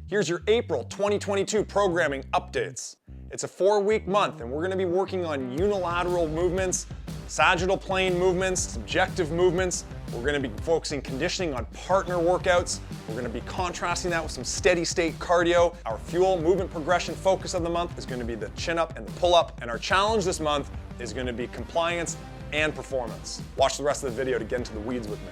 Here's your April 2022 programming updates. It's a 4-week month and we're going to be working on unilateral movements, sagittal plane movements, subjective movements. We're going to be focusing conditioning on partner workouts. We're going to be contrasting that with some steady state cardio. Our fuel movement progression focus of the month is going to be the chin up and the pull up. And our challenge this month is going to be compliance and performance. Watch the rest of the video to get into the weeds with me.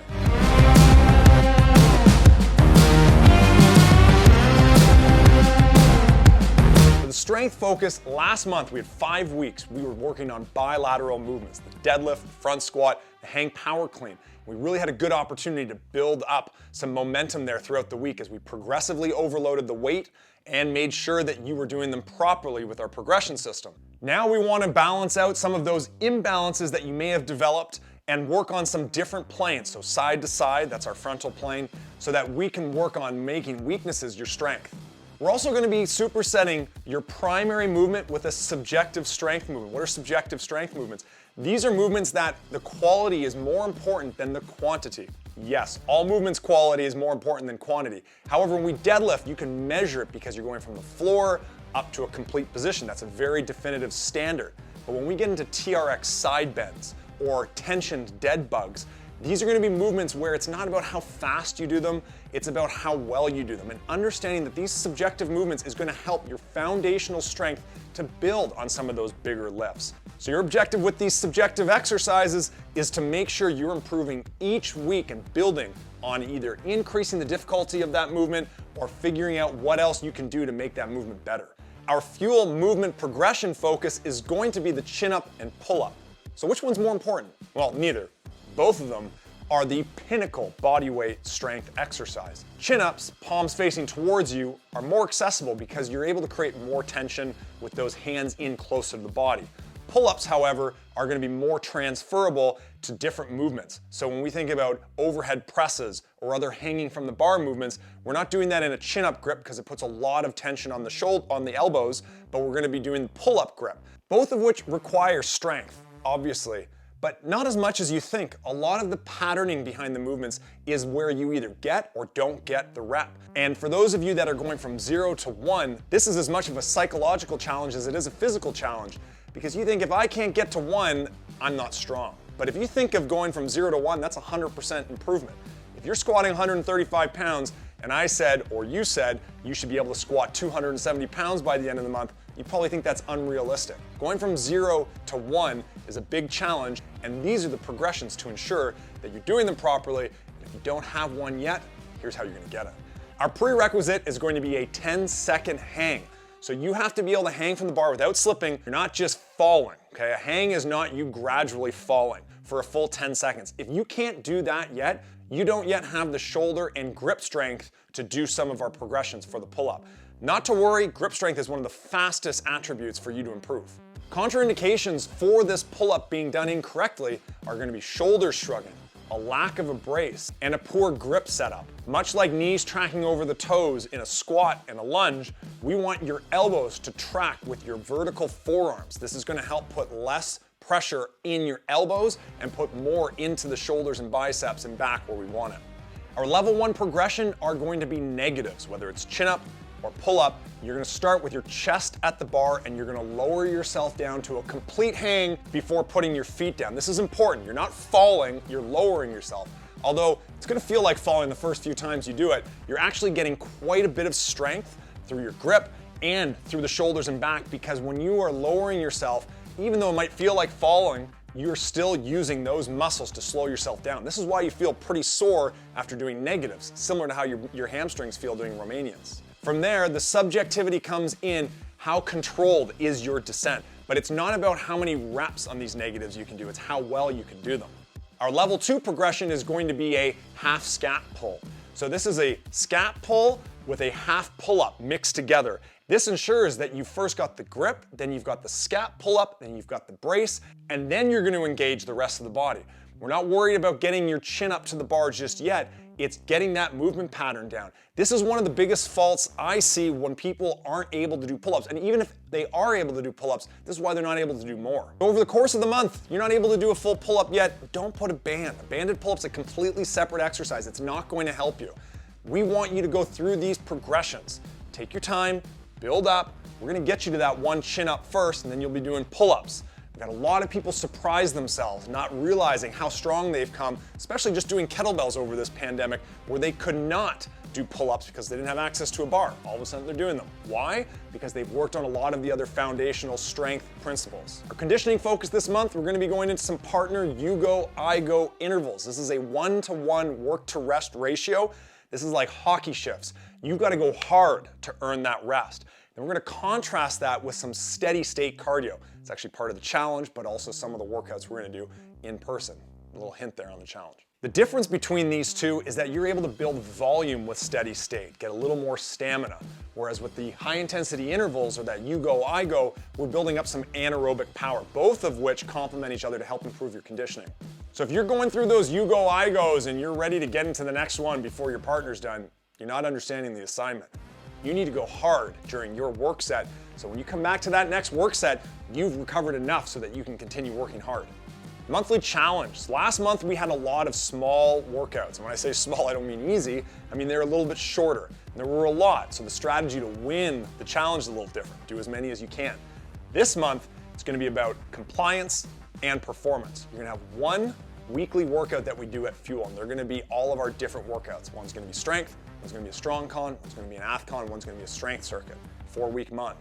For the strength focus, last month we had 5 weeks. We were working on bilateral movements, the deadlift, the front squat, the hang power clean. We really had a good opportunity to build up some momentum there throughout the week as we progressively overloaded the weight and made sure that you were doing them properly with our progression system. Now we want to balance out some of those imbalances that you may have developed and work on some different planes. So side to side, that's our frontal plane, so that we can work on making weaknesses your strength. We're also going to be supersetting your primary movement with a subjective strength movement. What are subjective strength movements? These are movements that the quality is more important than the quantity. Yes, all movements quality is more important than quantity. However, when we deadlift, you can measure it because you're going from the floor up to a complete position. That's a very definitive standard. But when we get into TRX side bends or tensioned dead bugs, these are going to be movements where it's not about how fast you do them, it's about how well you do them. And understanding that these subjective movements is going to help your foundational strength to build on some of those bigger lifts. So your objective with these subjective exercises is to make sure you're improving each week and building on either increasing the difficulty of that movement or figuring out what else you can do to make that movement better. Our fuel movement progression focus is going to be the chin up and pull up. So which one's more important? Well, neither. Both of them are the pinnacle bodyweight strength exercise. Chin-ups, palms facing towards you, are more accessible because you're able to create more tension with those hands in closer to the body. Pull-ups, however, are going to be more transferable to different movements. So when we think about overhead presses or other hanging from the bar movements, we're not doing that in a chin-up grip because it puts a lot of tension on the shoulder, on the elbows, but we're going to be doing the pull-up grip, both of which require strength, obviously. But not as much as you think. A lot of the patterning behind the movements is where you either get or don't get the rep. And for those of you that are going from 0 to 1, this is as much of a psychological challenge as it is a physical challenge. Because you think if I can't get to 1, I'm not strong. But if you think of going from 0 to 1, that's 100% improvement. If you're squatting 135 pounds and I said, or you said, you should be able to squat 270 pounds by the end of the month, you probably think that's unrealistic. Going from 0 to 1 is a big challenge, and these are the progressions to ensure that you're doing them properly. And if you don't have one yet, here's how you're gonna get it. Our prerequisite is going to be a 10-second hang. So you have to be able to hang from the bar without slipping. You're not just falling, okay? A hang is not you gradually falling for a full 10 seconds. If you can't do that yet, you don't yet have the shoulder and grip strength to do some of our progressions for the pull-up. Not to worry, grip strength is one of the fastest attributes for you to improve. Contraindications for this pull-up being done incorrectly are going to be shoulder shrugging, a lack of a brace, and a poor grip setup. Much like knees tracking over the toes in a squat and a lunge, we want your elbows to track with your vertical forearms. This is going to help put less pressure in your elbows and put more into the shoulders and biceps and back where we want it. Our level 1 progression are going to be negatives, whether it's chin up or pull up. You're going to start with your chest at the bar and you're going to lower yourself down to a complete hang before putting your feet down. This is important. You're not falling, you're lowering yourself. Although it's going to feel like falling the first few times you do it, you're actually getting quite a bit of strength through your grip and through the shoulders and back, because when you are lowering yourself, even though it might feel like falling, you're still using those muscles to slow yourself down. This is why you feel pretty sore after doing negatives, similar to how your hamstrings feel doing Romanians. From there, the subjectivity comes in how controlled is your descent. But it's not about how many reps on these negatives you can do, it's how well you can do them. Our level 2 progression is going to be a half scat pull. So this is a scat pull with a half pull-up mixed together. This ensures that you first got the grip, then you've got the scat pull-up, then you've got the brace, and then you're going to engage the rest of the body. We're not worried about getting your chin up to the bar just yet. It's getting that movement pattern down. This is one of the biggest faults I see when people aren't able to do pull-ups. And even if they are able to do pull-ups, this is why they're not able to do more. Over the course of the month, you're not able to do a full pull-up yet, don't put a band. A banded pull-up's a completely separate exercise. It's not going to help you. We want you to go through these progressions. Take your time, build up. We're gonna get you to that one chin up first, and then you'll be doing pull-ups. We've got a lot of people surprise themselves, not realizing how strong they've come, especially just doing kettlebells over this pandemic, where they could not do pull-ups because they didn't have access to a bar. All of a sudden they're doing them. Why? Because they've worked on a lot of the other foundational strength principles. Our conditioning focus this month, we're gonna be going into some partner you-go-I-go intervals. This is a 1-to-1 work-to-rest ratio. This is like hockey shifts. You've got to go hard to earn that rest. And we're going to contrast that with some steady state cardio. It's actually part of the challenge, but also some of the workouts we're going to do in person. A little hint there on the challenge. The difference between these two is that you're able to build volume with steady state, get a little more stamina. Whereas with the high intensity intervals or that you-go-I-go, we're building up some anaerobic power, both of which complement each other to help improve your conditioning. So if you're going through those you-go-I-goes and you're ready to get into the next one before your partner's done, you're not understanding the assignment. You need to go hard during your work set, so when you come back to that next work set, you've recovered enough so that you can continue working hard. Monthly challenge. Last month we had a lot of small workouts. And when I say small, I don't mean easy. I mean they're a little bit shorter. And there were a lot, so the strategy to win the challenge is a little different. Do as many as you can. This month, it's gonna be about compliance and performance. You're gonna have one weekly workout that we do at Fuel, and they're gonna be all of our different workouts. One's gonna be strength, one's gonna be a strong con, one's gonna be an Athcon, one's gonna be a strength circuit, 4-week month.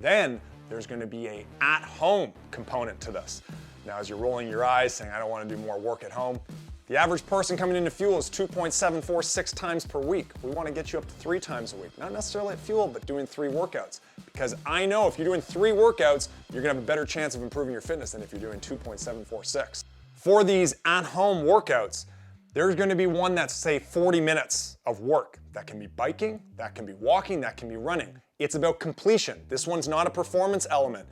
Then there's gonna be a at-home component to this. Now, as you're rolling your eyes saying, I don't wanna do more work at home, the average person coming into Fuel is 2.746 times per week. We wanna get you up to 3 times a week. Not necessarily at Fuel, but doing 3 workouts. Because I know if you're doing 3 workouts, you're gonna have a better chance of improving your fitness than if you're doing 2.746. For these at-home workouts, there's gonna be one that's, say, 40 minutes of work. That can be biking, that can be walking, that can be running. It's about completion. This one's not a performance element.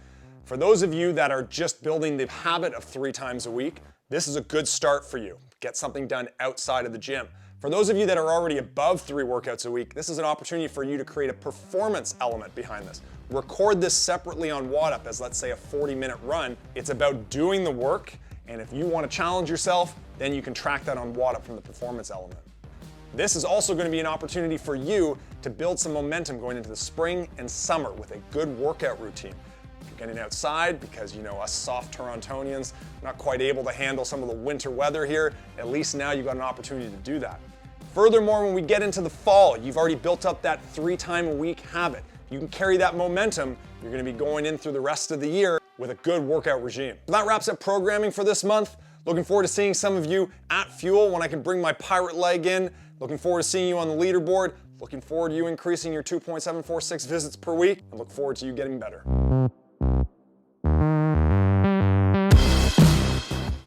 For those of you that are just building the habit of 3 times a week, this is a good start for you. Get something done outside of the gym. For those of you that are already above 3 workouts a week, this is an opportunity for you to create a performance element behind this. Record this separately on WODUP as, let's say, a 40-minute run. It's about doing the work, and if you want to challenge yourself, then you can track that on WODUP from the performance element. This is also going to be an opportunity for you to build some momentum going into the spring and summer with a good workout routine. If you're getting outside, because you know us soft Torontonians, not quite able to handle some of the winter weather here, at least now you've got an opportunity to do that. Furthermore, when we get into the fall, you've already built up that 3-time-a-week habit. You can carry that momentum. You're going to be going in through the rest of the year with a good workout regime. That wraps up programming for this month. Looking forward to seeing some of you at Fuel when I can bring my pirate leg in. Looking forward to seeing you on the leaderboard. Looking forward to you increasing your 2.746 visits per week, and look forward to you getting better.